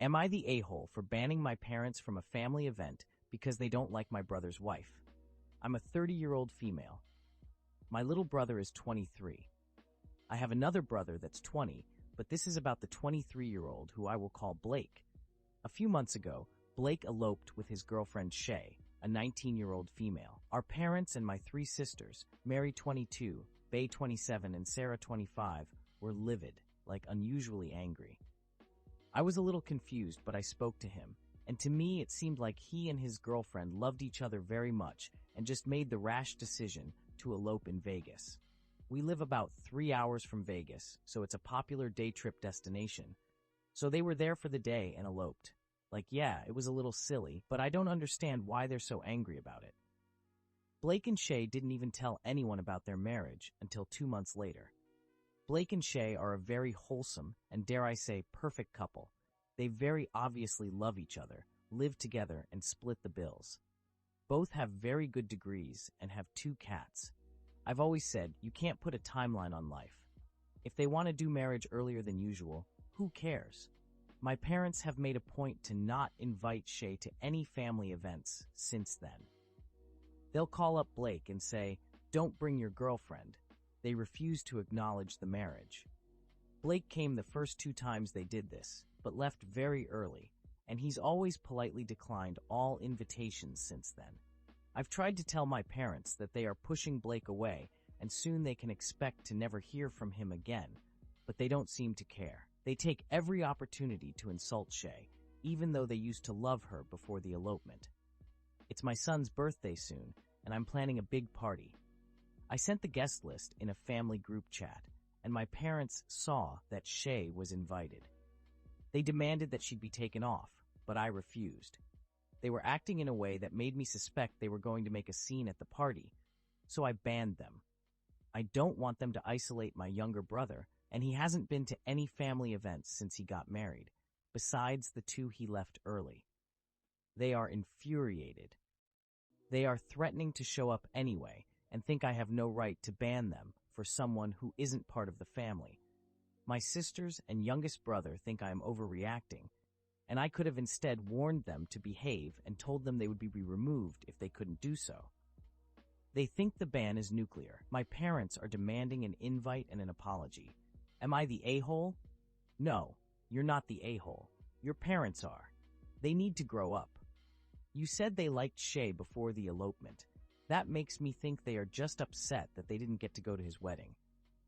Am I the a-hole for banning my parents from a family event because they don't like my brother's wife? I'm a 30-year-old female. My little brother is 23. I have another brother that's 20, but this is about the 23-year-old who I will call Blake. A few months ago, Blake eloped with his girlfriend Shay, a 19-year-old female. Our parents and my three sisters, Mary 22, Bay 27, and Sarah 25, were livid, like unusually angry. I was a little confused, but I spoke to him, and to me it seemed like he and his girlfriend loved each other very much and just made the rash decision to elope in Vegas. We live about 3 hours from Vegas, so it's a popular day trip destination. So they were there for the day and eloped. Like, yeah, it was a little silly, but I don't understand why they're so angry about it. Blake and Shay didn't even tell anyone about their marriage until 2 months later. Blake and Shay are a very wholesome and, dare I say, perfect couple. They very obviously love each other, live together, and split the bills. Both have very good degrees and have 2 cats. I've always said you can't put a timeline on life. If they want to do marriage earlier than usual, who cares? My parents have made a point to not invite Shay to any family events since then. They'll call up Blake and say, "Don't bring your girlfriend." They refuse to acknowledge the marriage. Blake came the first 2 times they did this, but left very early, and he's always politely declined all invitations since then. I've tried to tell my parents that they are pushing Blake away and soon they can expect to never hear from him again, but they don't seem to care. They take every opportunity to insult Shay, even though they used to love her before the elopement. It's my son's birthday soon, and I'm planning a big party. I sent the guest list in a family group chat, and my parents saw that Shay was invited. They demanded that she'd be taken off, but I refused. They were acting in a way that made me suspect they were going to make a scene at the party, so I banned them. I don't want them to isolate my younger brother, and he hasn't been to any family events since he got married, besides the 2 he left early. They are infuriated. They are threatening to show up anyway, and think I have no right to ban them for someone who isn't part of the family. My sisters and youngest brother think I am overreacting, and I could have instead warned them to behave and told them they would be removed if they couldn't do so. They think the ban is nuclear. My parents are demanding an invite and an apology. Am I the a-hole? No, you're not the a-hole. Your parents are. They need to grow up. You said they liked Shay before the elopement. That makes me think they are just upset that they didn't get to go to his wedding.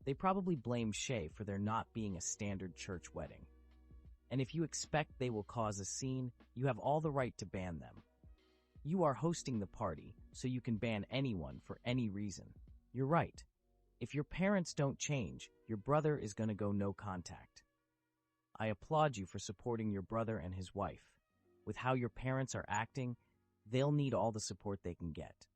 They probably blame Shay for there not being a standard church wedding. And if you expect they will cause a scene, you have all the right to ban them. You are hosting the party, so you can ban anyone for any reason. You're right. If your parents don't change, your brother is going to go no contact. I applaud you for supporting your brother and his wife. With how your parents are acting, they'll need all the support they can get.